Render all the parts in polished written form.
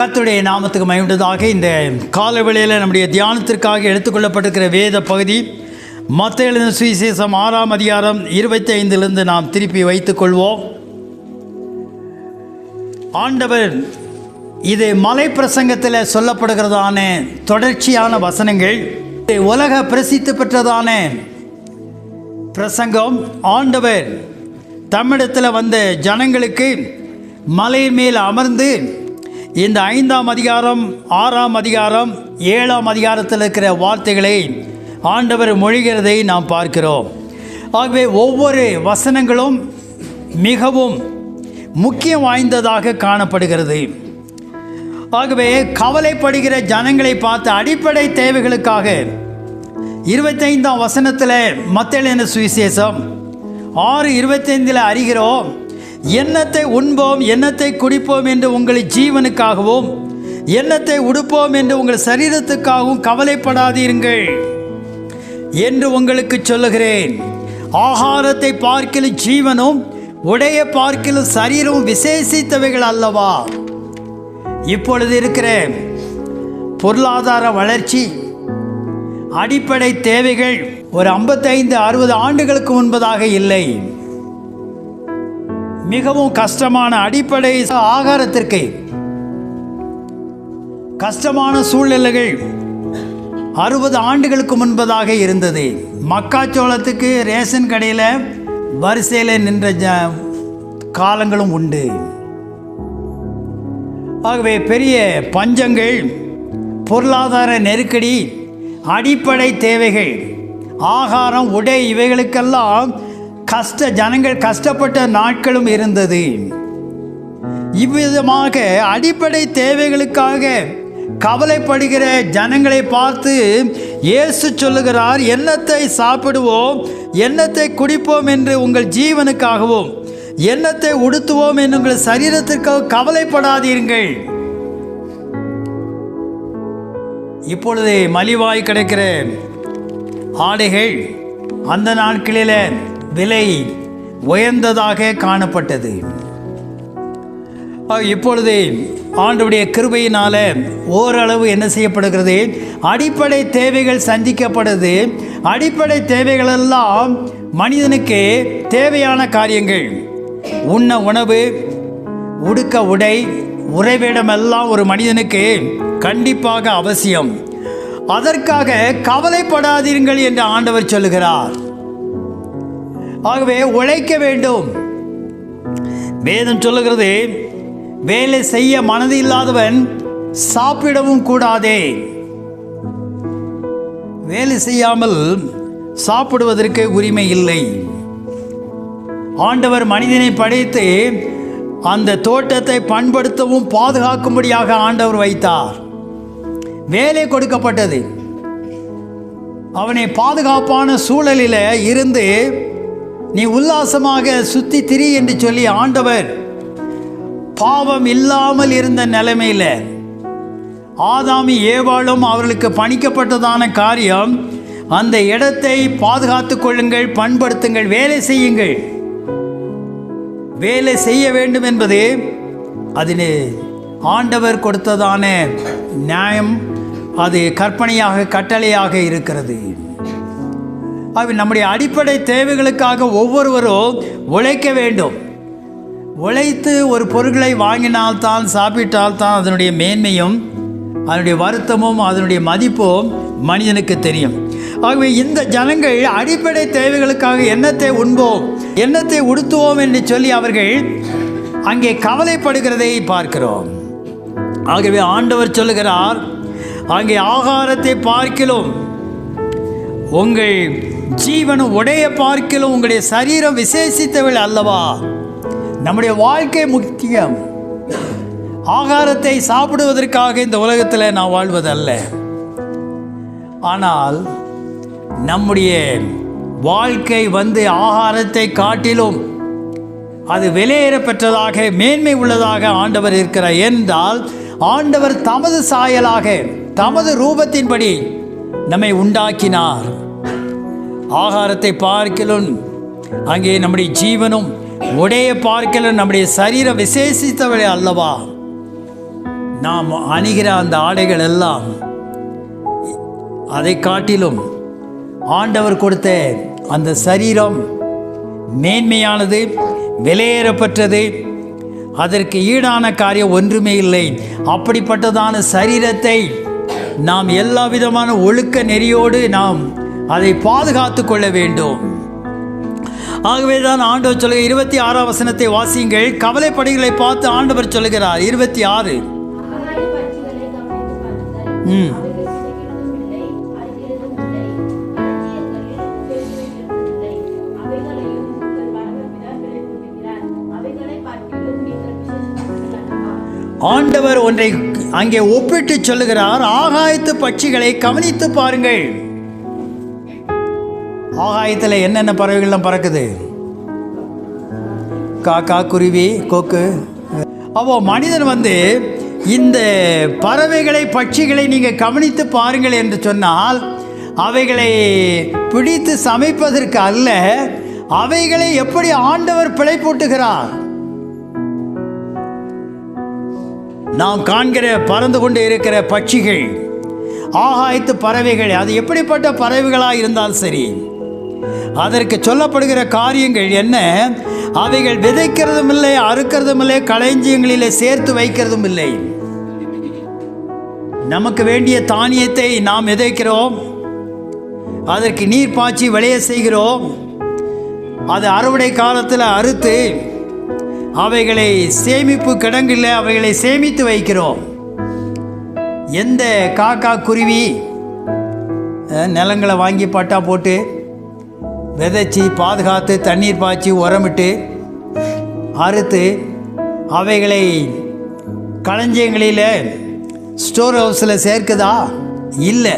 கர்த்தருடைய நாமத்துக்கு மகிமையுண்டதாக. இந்த காலவெளியில் நம்முடைய தியானத்திற்காக எடுத்துக்கொள்ளப்பட்டிருக்கிற வேத பகுதி மத்தேயு எழுதின சுவிசேஷம் 6ஆம் அதிகாரம் 25 நாம் திருப்பி வைத்துக் கொள்வோம். ஆண்டவர் இது மலை பிரசங்கத்தில் சொல்லப்படுகிறதான தொடர்ச்சியான வசனங்கள். உலக பிரசித்தி பெற்றதான பிரசங்கம். ஆண்டவர் தமிழத்தில் வந்த ஜனங்களுக்கு மலையின் மேல் அமர்ந்து இந்த 5ஆம் அதிகாரம் 6ஆம் அதிகாரம் 7ஆம் அதிகாரத்தில் இருக்கிற வார்த்தைகளை ஆண்டவர் மொழிகிறதை நாம் பார்க்கிறோம். ஆகவே ஒவ்வொரு வசனங்களும் மிகவும் முக்கியம் வாய்ந்ததாக காணப்படுகிறது. ஆகவே கவலைப்படுகிற ஜனங்களை பார்த்து அடிப்படை தேவைகளுக்காக 25ஆம் வசனத்தில் மத்தேயு எழுதின சுவிசேஷம் 6:25 அறிகிறோம். எண்ணத்தை உண்போம், எண்ணத்தை குடிப்போம் என்று உங்கள் ஜீவனுக்காகவும், எண்ணத்தை உடுப்போம் என்று உங்கள் சரீரத்துக்காகவும் கவலைப்படாதீர்கள் என்று உங்களுக்கு சொல்லுகிறேன். ஆகாரத்தை பார்க்கிலும் ஜீவனும், உடைய பார்க்கிலும் சரீரமும் விசேஷித்தவைகள் அல்லவா? இப்பொழுது இருக்கிற பொருளாதார வளர்ச்சி, அடிப்படை தேவைகள் ஒரு 55-60 ஆண்டுகளுக்கு முன்பதாக இல்லை. மிகவும் கஷ்டமான அடிப்படை ஆகாரத்திற்கு கஷ்டமான சூழ்நிலைகள் 60 ஆண்டுகளுக்கு முன்பதாக இருந்தது. மக்காச்சோளத்துக்கு ரேஷன் கடையில் வரிசையில் நின்ற காலங்களும் உண்டு. ஆகவே பெரிய பஞ்சங்கள், பொருளாதார நெருக்கடி, அடிப்படை தேவைகள், ஆகாரம், உடை, இவைகளுக்கெல்லாம் ஜனங்கள் கஷ்டப்பட்ட நாட்களும் இருந்தது. இவ்விதமாக அடிப்படை தேவைகளுக்காக கவலைப்படுகிற ஜனங்களை பார்த்து இயேசு சொல்லுகிறார், எண்ணத்தை சாப்பிடுவோம், எண்ணத்தை குடிப்போம் என்று உங்கள் ஜீவனுக்காகவும், எண்ணத்தை உடுத்துவோம் என்று உங்கள் சரீரத்திற்காக கவலைப்படாதீர்கள். இப்பொழுது மலிவாய் கிடைக்கிற ஆடைகள் அந்த நாட்களில் விலை உயர்ந்ததாக காணப்பட்டது. இப்பொழுது ஆண்டவருடைய கிருபையினால ஓரளவு என்ன செய்யப்படுகிறது? அடிப்படை தேவைகள் சந்திக்கப்படுது. அடிப்படை தேவைகள் எல்லாம் மனிதனுக்கு தேவையான காரியங்கள். உண்ண உணவு, உடுக்க உடை, உறைவிடமெல்லாம் ஒரு மனிதனுக்கு கண்டிப்பாக அவசியம். அதற்காக கவலைப்படாதீர்கள் என்று ஆண்டவர் சொல்லுகிறார். ஆகவே உழைக்க வேண்டும். வேதம் சொல்லுகிறது, வேலை செய்ய மனது இல்லாதவன் சாப்பிடவும் கூடாதே. வேலை செய்யாமல் சாப்பிடுவதற்கு உரிமை இல்லை. ஆண்டவர் மனிதனை படைத்து அந்த தோட்டத்தை பண்படுத்தவும் பாதுகாக்கும்படியாக ஆண்டவர் வைத்தார். வேலை கொடுக்கப்பட்டது. அவனை பாதுகாப்பான சூழலில் இருந்து நீ உல்லாசமாக சுத்தி திரி என்று சொல்லி ஆண்டவர் பாவம் இல்லாமல் இருந்த நிலைமையில் ஆதாமி ஏவாளும் அவர்களுக்கு பணிக்கப்பட்டதான காரியம், அந்த இடத்தை பாதுகாத்து கொள்ளுங்கள், பண்படுத்துங்கள், வேலை செய்யுங்கள். வேலை செய்ய வேண்டும் என்பது அதில் ஆண்டவர் கொடுத்ததான நியாயம். அது கற்பனையாக, கட்டளையாக இருக்கிறது. நம்முடைய அடிப்படை தேவைகளுக்காக ஒவ்வொருவரும் உழைக்க வேண்டும். உழைத்து ஒரு பொருட்களை வாங்கினால்தான், சாப்பிட்டால்தான் அதனுடைய மேன்மையும், அதனுடைய வருத்தமும், அதனுடைய மதிப்பும் மனிதனுக்கு தெரியும். ஆகவே இந்த ஜனங்கள் அடிப்படை தேவைகளுக்காக எண்ணத்தை உண்போம், எண்ணத்தை உடுத்துவோம் என்று சொல்லி அவர்கள் அங்கே கவலைப்படுகிறதை பார்க்கிறோம். ஆகவே ஆண்டவர் சொல்லுகிறார், அங்கே ஆகாரத்தை பார்க்கிலும் உங்கள் ஜீவனும், உடைய பார்க்கிலும் உங்களுடைய சரீரம் விசேஷித்தவள் அல்லவா? நம்முடைய வாழ்க்கை முக்கியம். ஆகாரத்தை சாப்பிடுவதற்காக இந்த உலகத்தில் நான் வாழ்வதல்ல. ஆனால் நம்முடைய வாழ்க்கை ஆகாரத்தை காட்டிலும் அது விலையேற பெற்றதாக, மேன்மை உள்ளதாக ஆண்டவர் இருக்கிறார். என்றால் ஆண்டவர் தமது சாயலாக, தமது ரூபத்தின்படி நம்மை உண்டாக்கினார். ஆகாரத்தை பார்க்கிலும் அங்கே நம்முடைய ஜீவனும், உடைய பார்க்கிலும் நம்முடைய சரீரம் விசேஷித்தவளே அல்லவா? நாம் அணிகிற அந்த ஆடைகள் எல்லாம் அதை காட்டிலும் ஆண்டவர் கொடுத்த அந்த சரீரம் மேன்மையானது, விலையேறப்பட்டது. அதற்கு ஈடான காரியம் ஒன்றுமே இல்லை. அப்படிப்பட்டதான சரீரத்தை நாம் எல்லா விதமான ஒழுக்க நெறியோடு நாம் அதை பாதுகாத்து கொள்ள வேண்டும். ஆகவே தான் ஆண்டவர் சொல்லுகிற 26ஆம் வசனத்தை வாசியுங்கள். கவலைப்படுகளை பார்த்து ஆண்டவர் சொல்லுகிறார். 26. ஆண்டவர் ஒன்றை அங்கே ஒப்பிட்டு சொல்லுகிறார். ஆகாயத்து பட்சிகளை கவனித்து பாருங்கள். ஆகாயத்தில் என்னென்ன பறவைகள்லாம் பறக்குது? காக்கா, குருவி, கொக்கு. அப்போ மனிதன் இந்த பறவைகளை பட்சிகளை நீங்கள் கவனித்து பாருங்கள் என்று சொன்னால், அவைகளை பிடித்து சமைப்பதற்கு அல்ல, அவைகளை எப்படி ஆண்டவர் பிழைப்பூட்டுகிறார். நாம் காண்கிற பறந்து கொண்டு இருக்கிற பட்சிகள், ஆகாயத்து பறவைகள், அது எப்படிப்பட்ட பறவைகளாக இருந்தாலும் சரி, அதற்கு சொல்லப்படுகிற காரியங்கள் என்ன? அவைகள் விதைக்கிறதும் இல்லை, அறுக்கிறதும் இல்லை, களஞ்சியங்களிலே சேர்த்து வைக்கிறதும் இல்லை. நமக்கு வேண்டிய தானியத்தை நாம் விதைக்கிறோம், அதற்கு நீர் பாய்ச்சி விளைய செய்கிறோம். அது அறுவடை காலத்தில் அறுத்து அவைகளை சேமிப்பு கிடங்கில் அவைகளை சேமித்து வைக்கிறோம். எந்த காக்கா, குருவி நிலங்களை வாங்கி பட்டா போட்டு விதைச்சி பாதுகாத்து தண்ணீர் பாய்ச்சி உரமிட்டு அறுத்து அவைகளை களஞ்சியங்களில் ஸ்டோர் ஹவுஸில் சேர்க்குதா? இல்லை.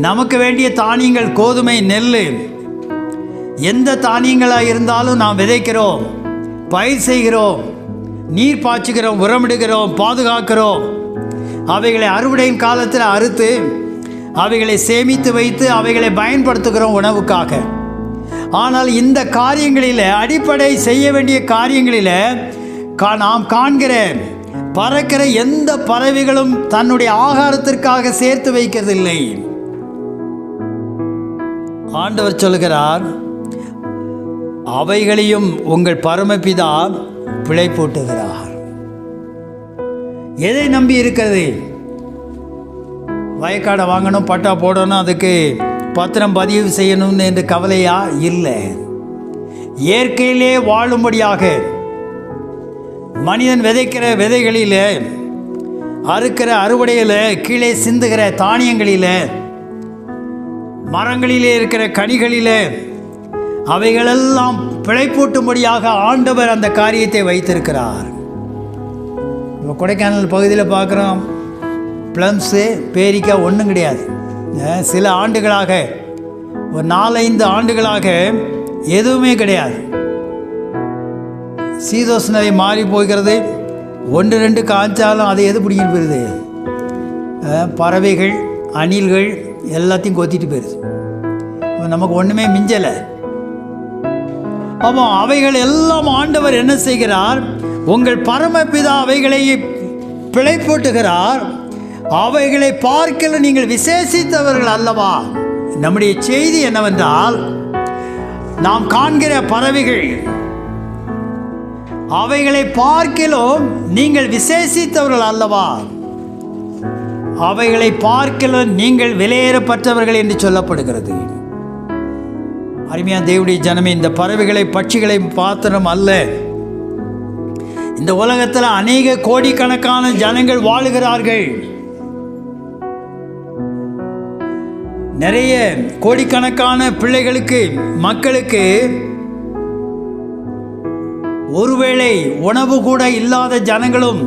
நமக்கு வேண்டிய தானியங்கள் கோதுமை, நெல், எந்த தானியங்களாக இருந்தாலும் நாம் விதைக்கிறோம், பயிர் செய்கிறோம், நீர் பாய்ச்சுகிறோம், உரமிடுகிறோம், பாதுகாக்கிறோம். அவைகளை அறுவடையின் காலத்தில் அறுத்து அவைகளை சேமித்து வைத்து அவைகளை பயன்படுத்துகிறோம் உணவுக்காக. ஆனால் இந்த காரியங்களில், அடிப்படை செய்ய வேண்டிய காரியங்களில் நாம் காண்கிற பறக்கிற எந்த பறவைகளும் தன்னுடைய ஆகாரத்திற்காக சேர்த்து வைக்கிறதில்லை. ஆண்டவர் சொல்கிறார், அவைகளையும் உங்கள் பரமபிதா பிழைப்பூட்டுகிறார். எதை நம்பி இருக்கிறது? வயக்காடை வாங்கணும், பட்டா போடணும், அதுக்கு பத்திரம் பதிவு செய்யணும்னு என்று கவலையா? இல்லை. இயற்கையிலே வாழும்படியாக மனிதன் விதைக்கிற விதைகளில், அறுக்கிற அறுவடையில், கீழே சிந்துகிற தானியங்களில், மரங்களிலே இருக்கிற கனிகளில், அவைகளெல்லாம் பிழைப்பூட்டும்படியாக ஆண்டவர் அந்த காரியத்தை வைத்திருக்கிறார். இப்போ கொடைக்கானல் பகுதியில் பார்க்குறோம், ப்ளம்ஸு, பேரிக்காய் ஒன்றும் கிடையாது. சில ஆண்டுகளாக, ஒரு 4-5 ஆண்டுகளாக எதுவுமே கிடையாது. சீதோஷ்ண மாறி போகிறது. 1-2 காய்ச்சாலும் அதை எது பிடிக்கிட்டு போயிடுது? பறவைகள், அணில்கள் எல்லாத்தையும் கொத்திட்டு போயிடுது. நமக்கு ஒன்றுமே மிஞ்சலை. அப்போ அவைகள் எல்லாம் ஆண்டவர் என்ன செய்கிறார்? உங்கள் பரமபிதா அவைகளை பிழைப்பூட்டுகிறார். அவைகளை பார்க்கல நீங்கள் விசேஷித்தவர்கள் அல்லவா? நம்முடைய செய்தி என்னவென்றால், நாம் காண்கிற பறவைகள், அவைகளை பார்க்கலும் நீங்கள் விசேஷித்தவர்கள் அல்லவா? அவைகளை பார்க்கலும் நீங்கள் விலையேறப்பட்டவர்கள் என்று சொல்லப்படுகிறது. அருமையான தேவனுடைய ஜனமே, இந்த பறவைகளை பட்சிகளை பாத்திரம் அல்ல. இந்த உலகத்தில் அநேக கோடிக்கணக்கான ஜனங்கள் வாழுகிறார்கள். நிறைய கோடிக்கணக்கான பிள்ளைகளுக்கு, மக்களுக்கு ஒருவேளை உணவு கூட இல்லாத ஜனங்களும்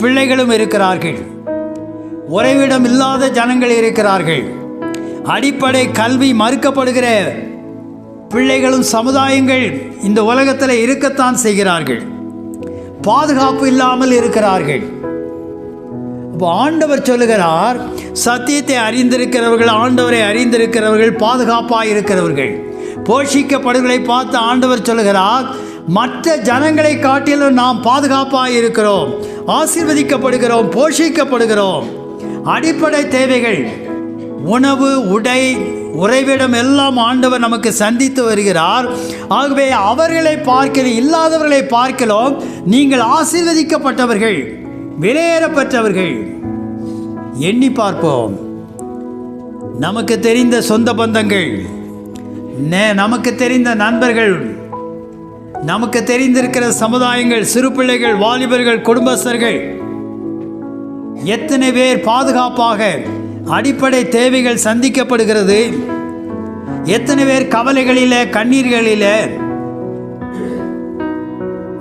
பிள்ளைகளும் இருக்கிறார்கள். உறைவிடம் இல்லாத ஜனங்கள் இருக்கிறார்கள். அடிப்படை கல்வி மறுக்கப்படுகிற பிள்ளைகளும் சமுதாயங்கள் இந்த உலகத்தில் இருக்கத்தான் செய்கிறார்கள். பாதுகாப்பு இல்லாமல் இருக்கிறார்கள். இப்போ ஆண்டவர் சொல்லுகிறார், சத்தியத்தை அறிந்திருக்கிறவர்கள், ஆண்டவரை அறிந்திருக்கிறவர்கள் பாதுகாப்பாக இருக்கிறவர்கள். போஷிக்கப்படுகளை பார்த்து ஆண்டவர் சொல்லுகிறார், மற்ற ஜனங்களை காட்டிலும் நாம் பாதுகாப்பாக இருக்கிறோம். ஆசீர்வதிக்கப்படுகிறோம், போஷிக்கப்படுகிறோம். அடிப்படை தேவைகள் உணவு, உடை, உறைவிடம் எல்லாம் ஆண்டவர் நமக்கு சந்தித்து வருகிறார். ஆகவே அவர்களை பார்க்கலாம், இல்லாதவர்களை பார்க்கலாம், நீங்கள் ஆசீர்வதிக்கப்பட்டவர்கள், விலையேறப்பட்டவர்கள். எண்ணி பார்ப்போம். நமக்கு தெரிந்த சொந்த பந்தங்கள், நமக்கு தெரிந்த நண்பர்கள், நமக்கு தெரிந்திருக்கிற சமுதாயங்கள், சிறு பிள்ளைகள், வாலிபர்கள், குடும்பஸ்தர்கள், எத்தனை பேர் பாதுகாப்பாக அடிப்படை தேவைகள் சந்திக்கப்படுகிறது? எத்தனை பேர் கவலைகளில, கண்ணீர்களில,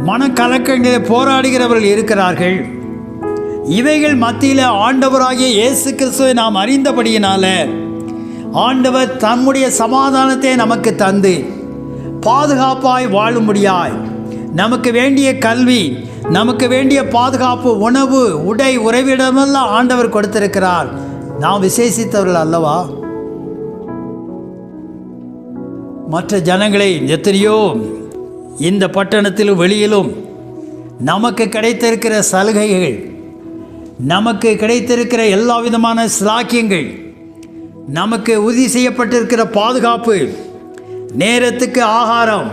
மனக்கலக்கங்களில் போராடுகிறவர்கள் இருக்கிறார்கள். இவைகள் மத்தியில் ஆண்டவராகிய இயேசு கிறிஸ்துவை நாம் அறிந்தபடியினால ஆண்டவர் தம்முடைய சமாதானத்தை நமக்கு தந்து பாதுகாப்பாய் வாழும்படியாய் நமக்கு வேண்டிய கல்வி, நமக்கு வேண்டிய பாதுகாப்பு, உணவு, உடை, உறைவிடமெல்லாம் ஆண்டவர் கொடுத்திருக்கிறார். நாம் விசேஷித்தவர்கள் அல்லவா? மற்ற ஜனங்களை எத்தனையோ இந்த பட்டணத்திலும் வெளியிலும் நமக்கு கிடைத்திருக்கிற சலுகைகள், நமக்கு கிடைத்திருக்கிற எல்லா விதமான ஸ்லாக்கியங்கள், நமக்கு உறுதி செய்யப்பட்டிருக்கிற பாதுகாப்பு, நேரத்துக்கு ஆகாரம்,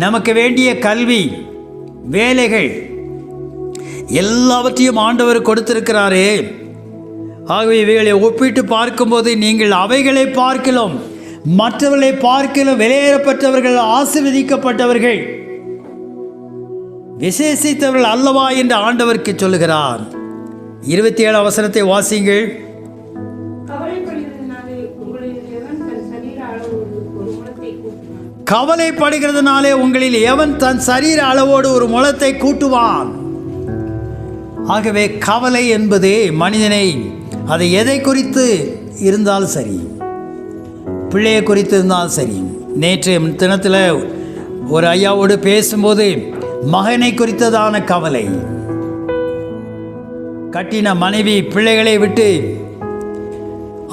நமக்கு வேண்டிய கல்வி, வேலைகள் எல்லாவற்றையும் ஆண்டவர் கொடுத்திருக்கிறாரே. ஆகவே இவைகளை ஒப்பிட்டு பார்க்கும்போது நீங்கள் அவைகளை பார்க்கலாம், மற்றவர்களை பார்க்கலாம் வெளியேறப்பட்டவர்கள், ஆசீர்வதிக்கப்பட்டவர்கள், விசேஷித்தவர்கள் அல்லவா என்று ஆண்டவருக்கு சொல்லுகிறார். 27 வசனத்தை வாசிங்கள். கவலைப்படுகிறதுனாலே உங்களில் எவன் தன் சரீர அளவோடு ஒரு முழத்தை கூட்டுவான்? ஆகவே கவலை என்பது மனிதனை, அதை எதை குறித்து இருந்தாலும் சரி, பிள்ளையை குறித்து இருந்தாலும் சரி. நேற்று தினத்தில் ஒரு ஐயாவோடு பேசும்போது மகனை குறித்ததான கவலை, கட்டின மனைவி பிள்ளைகளை விட்டு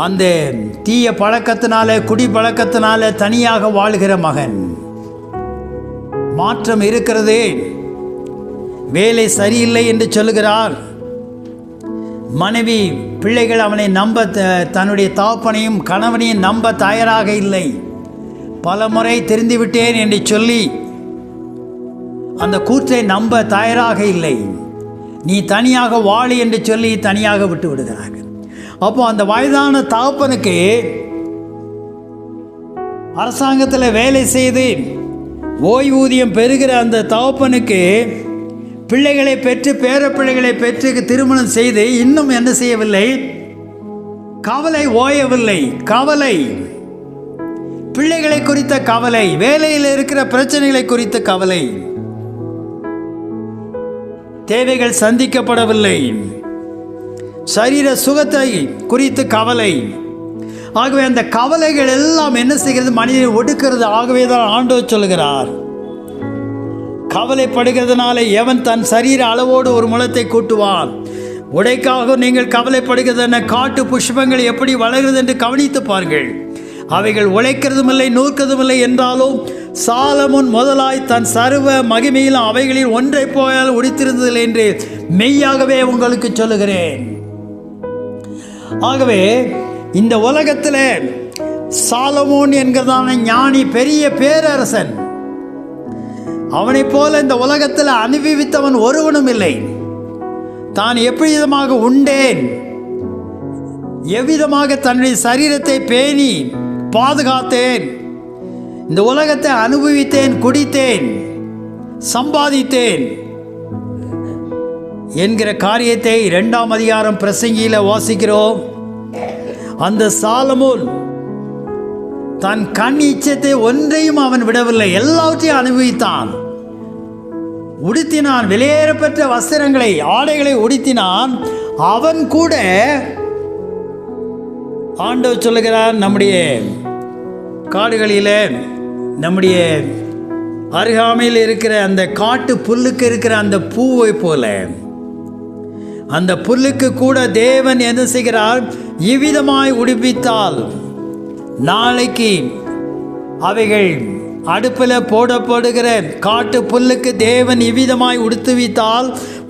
அந்த தீய பழக்கத்தினால, குடி பழக்கத்தினால தனியாக வாழ்கிற மகன். மாற்றம் இருக்கிறது. வேலை சரியில்லை என்று சொல்லுகிறார். மனைவி பிள்ளைகள் அவனை நம்ப, தன்னுடைய தகப்பனையும் கணவனையும் நம்ப தயாராக இல்லை. பல முறை தெரிந்துவிட்டேன் என்று சொல்லி அந்த கூற்றை நம்ப தயாராக இல்லை. நீ தனியாக வாழு என்று சொல்லி தனியாக விட்டு விடுகிறார்கள். அப்போ அந்த வயதான தகப்பனுக்கு அரசாங்கத்தில் வேலை செய்து ஓய்வூதியம் பெறுகிற அந்த தகப்பனுக்கு பிள்ளைகளை பெற்று, பேர பிள்ளைகளை பெற்று திருமணம் செய்து இன்னும் என்ன செய்யவில்லை? கவலை ஓயவில்லை. கவலை, பிள்ளைகளை குறித்த கவலை, வேலையில் இருக்கிற பிரச்சனைகளை குறித்த கவலை, தேவைகள் சந்திக்கப்படவில்லை, சரீர சுகத்தை குறித்து கவலை. ஆகவே அந்த கவலைகள் எல்லாம் என்ன செய்கிறது? மனிதனை ஒடுக்கிறது. ஆகவே தான் ஆண்டவர் சொல்கிறார், கவலைப்படுகிறதுனால எவன் தன் சரீர அளவோடு ஒரு முழத்தை கூட்டுவான்? உடைக்காக நீங்கள் கவலைப்படுகிறது என்ன? காட்டு புஷ்பங்கள் எப்படி வளர்கிறது என்று கவனித்து பாருங்கள். அவைகள் உழைக்கிறதும் இல்லை, நூற்கிறதும் இல்லை என்றாலும் சாலமோன் முதலாய் தன் சர்வ மகிமையிலும் அவைகளில் ஒன்றை போயால் உடித்திருந்ததில்லை என்று மெய்யாகவே உங்களுக்கு சொல்லுகிறேன். ஆகவே இந்த உலகத்தில் சாலமோன் என்கிறதான ஞானி, பெரிய பேரரசன், அவனை போல இந்த உலகத்தில் அனுபவித்தவன் ஒருவனும் இல்லை. தான் எவ்விதமாக உண்டேன், எவ்விதமாக தன்னுடைய சரீரத்தை பேணி பாதுகாத்தேன், இந்த உலகத்தை அனுபவித்தேன், குடித்தேன், சம்பாதித்தேன் என்கிற காரியத்தை 2ஆம் அதிகாரம் பிரசங்கியில வாசிக்கிறோம். அந்த சாலமோன் தன் கண் இச்சத்தை ஒன்றையும் அவன் விடவில்லை, எல்லாவற்றையும் அனுபவித்தான், உடுத்தினான், வெளியேறப்பெற்ற வஸ்திரங்களை, ஆடைகளை உடுத்தினான். அவன் கூட ஆண்டவர் சொல்லுகிறார், நம்முடைய காடுகளில், நம்முடைய அருகாமையில் இருக்கிற அந்த காட்டு புல்லுக்கு இருக்கிற அந்த பூவை போல அந்த புல்லுக்கு கூட தேவன் என்ன செய்கிறார்? இவ்விதமாய் உடுப்பித்தால் நாளைக்கு அவைகள் அடுப்பில் போடப்படுகிற காட்டு புல்லுக்கு தேவன் இவ்விதமாய் உடுத்துவித்தால்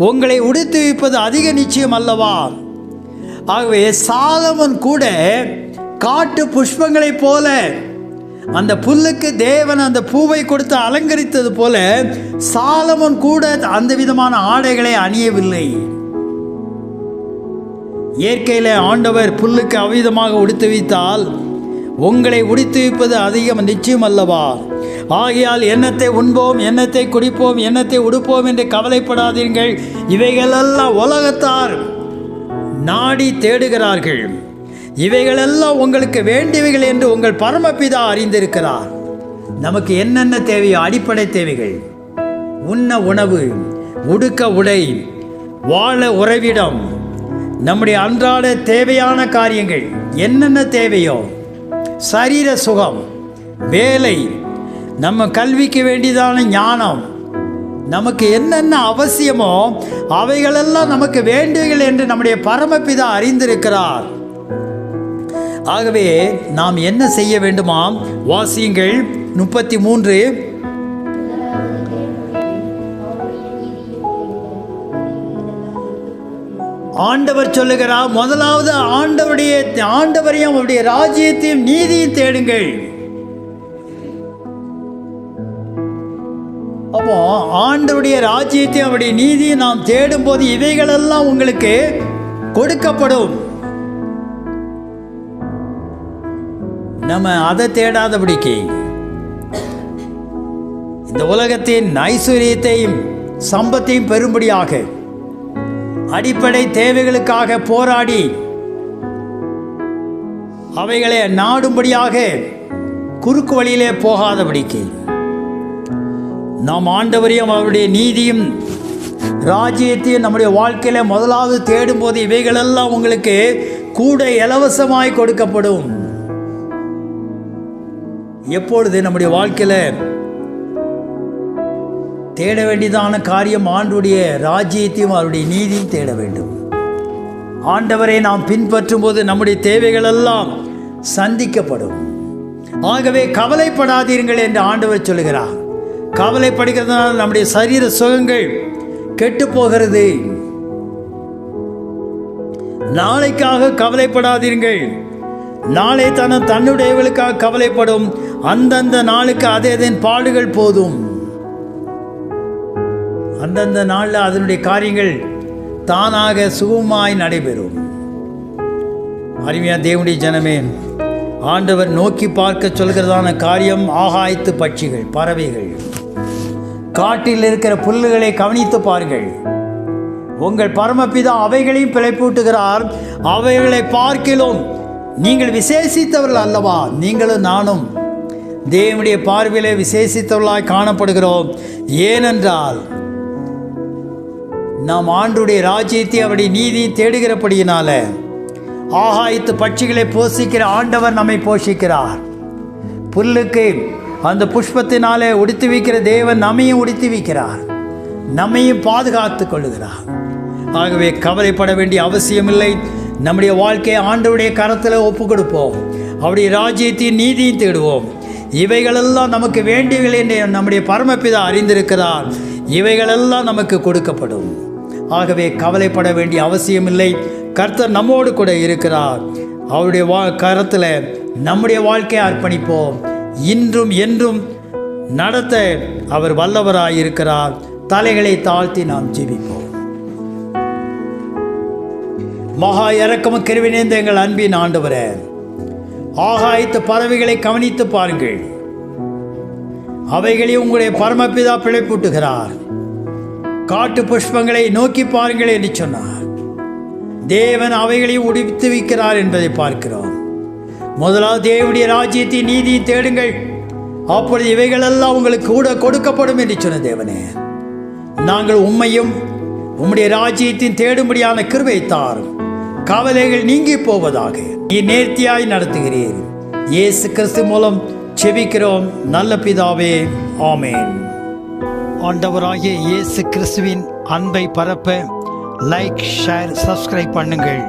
உங்களை உடுத்துவிப்பது அதிக நிச்சயம் அல்லவா? ஆகவே சாலமோன் கூட காட்டு புஷ்பங்களைப் போல அந்த புல்லுக்கு தேவன் அந்த பூவை கொடுத்து அலங்கரித்தது போல சாலமோன் கூட அந்த விதமான ஆடைகளை அணியவில்லை. இயற்கையில் ஆண்டவர் புல்லுக்கு அவ்விதமாக உடுத்துவித்தால் உங்களை உடுத்துவிப்பது அதிகம் நிச்சயம் அல்லவா? ஆகையால் எண்ணத்தை உண்போம், எண்ணத்தை குடிப்போம், எண்ணத்தை உடுப்போம் என்று கவலைப்படாதீர்கள். இவைகளெல்லாம் உலகத்தார் நாடி தேடுகிறார்கள். இவைகளெல்லாம் உங்களுக்கு வேண்டியவைகள் என்று உங்கள் பரமபிதா அறிந்திருக்கிறார். நமக்கு என்னென்ன தேவையோ அடிப்படை தேவைகள், உண்ண உணவு, உடுக்க உடை, வாழ உறைவிடம், நம்முடைய அன்றாட தேவையான காரியங்கள் என்னென்ன தேவையோ, சரீர சுகம், வேலை, நம்ம கல்விக்கு வேண்டியதான ஞானம், நமக்கு என்னென்ன அவசியமோ அவைகளெல்லாம் நமக்கு வேண்டியவைகள் என்று நம்முடைய பரமபிதா அறிந்திருக்கிறார். ஆகவே நாம் என்ன செய்ய வேண்டுமாம்? வாசியுங்கள் 33. ஆண்டவர் சொல்லுகிறார், முதலாவது ஆண்டவரையும் அவருடைய ராஜ்யத்தையும் நீதியும் தேடுங்கள். அப்போ ஆண்டவருடைய ராஜ்யத்தையும் அவருடைய நீதியை நாம் தேடும் போது இவைகளெல்லாம் உங்களுக்கு கொடுக்கப்படும். நம்ம அதை தேடாதபடிக்கு இந்த உலகத்தின் ஐஸ்வர்யத்தையும் சம்பத்தையும் பெறும்படியாக அடிப்படை தேவைகளுக்காக போராடி அவைகளை நாடும்படியாக குறுக்கு வழியிலே போகாதபடிக்கு நாம் ஆண்டவரையும் அவருடைய நீதியும் ராஜ்யத்தையும் நம்முடைய வாழ்க்கையில முதலாவது தேடும்போது இவைகளெல்லாம் உங்களுக்கு கூட இலவசமாய் கொடுக்கப்படும். எப்பொழுது நம்முடைய வாழ்க்கையில் தேட வேண்டியதான காரியம் ஆண்டுடைய ராஜ்யத்தையும் அவருடைய நீதியும் தேட வேண்டும். ஆண்டவரை நாம் பின்பற்றும் போது நம்முடைய தேவைகளெல்லாம் சந்திக்கப்படும். ஆகவே கவலைப்படாதீர்கள் என்று ஆண்டவர் சொல்லுகிறார். கவலைப்படுகிறதுனால நம்முடைய சரீர சுகங்கள் கெட்டு போகிறது. நாளைக்காக கவலைப்படாதீர்கள். நாளை தன்னுடையவர்களுக்காக கவலைப்படும். அந்தந்த நாளுக்கு அதன் பாடுகள் போதும். அந்தந்த நாளில் அதனுடைய காரியங்கள் தானாக சுகமாய் நடைபெறும். அருமையா தேவனுடைய ஜனமே, ஆண்டவர் நோக்கி பார்க்க சொல்கிறதான காரியம் ஆகாயத்து பட்சிகள், பறவைகள், காட்டில் இருக்கிற புல்லுகளை கவனித்து பாருங்கள். உங்கள் பரமபிதா அவைகளையும் பிழைப்பூட்டுகிறார். அவைகளை பார்க்கிலும் நீங்கள் விசேஷித்தவர்கள் அல்லவா? நீங்களும் நானும் தேவனுடைய பார்வையிலே விசேஷித்தவர்களாய் காணப்படுகிறோம். ஏனென்றால் நாம் ஆண்டுடைய ராஜ்யத்தை அவருடைய நீதியை தேடுகிறபடியினால ஆகாயத்து பட்சிகளை போஷிக்கிற ஆண்டவர் நம்மை போஷிக்கிறார். புல்லுக்கு அந்த புஷ்பத்தினாலே உடுத்தி வைக்கிற தேவன் நம்மையும் உடுத்தி வைக்கிறார், நம்மையும் பாதுகாத்து கொள்ளுகிறார். ஆகவே கவலைப்பட வேண்டிய அவசியமில்லை. நம்முடைய வாழ்க்கையை ஆண்டவருடைய கரத்தில் ஒப்பு கொடுப்போம். அவருடைய ராஜ்யத்தையும் நீதியும் தேடுவோம். இவைகளெல்லாம் நமக்கு வேண்டியவைகள் என்று நம்முடைய பரமபிதா அறிந்திருக்கிறார். இவைகளெல்லாம் நமக்கு கொடுக்கப்படும். ஆகவே கவலைப்பட வேண்டிய அவசியமில்லை. கர்த்தர் நம்மோடு கூட இருக்கிறார். அவருடைய கரத்தில் நம்முடைய வாழ்க்கையை அர்ப்பணிப்போம். இன்றும் என்றும் நடத்த அவர் வல்லவராயிருக்கிறார். தலைகளை தாழ்த்தி நாம் ஜெபிப்போம். மகா இரக்கமும் கிருபை நிறைந்த எங்கள் அன்பின் ஆண்டவரே, ஆகாயத்து பறவைகளை கவனித்து பாருங்கள். அவைகளையும் உங்களுடைய பரமபிதா பிழைப்பூட்டுகிறார். காட்டு புஷ்பங்களை நோக்கி பாருங்கள் என்று சொன்னார். தேவன் அவைகளையும் உடுத்து வைக்கிறார் என்பதை பார்க்கிறோம். முதலாவது தேவனுடைய ராஜ்யத்தை நீதியை தேடுங்கள், அப்பொழுது இவைகளெல்லாம் உங்களுக்கு கூட கொடுக்கப்படும் என்று சொன்ன தேவனே, நாங்கள் உம்மையும் உம்முடைய ராஜ்யத்தின் தேடும்படியான கிருபை தாரும். கவலைகள் நீங்கி போவதாக நீ நேர்த்தியாய் நடத்துகிறீர். இயேசு கிறிஸ்து மூலம் செபிக்கிறோம் நல்ல பிதாவே, ஆமேன். ஆண்டவராகிய இயேசு கிறிஸ்துவின் அன்பை பரப்ப லைக், ஷேர், சப்ஸ்கிரைப் பண்ணுங்கள்.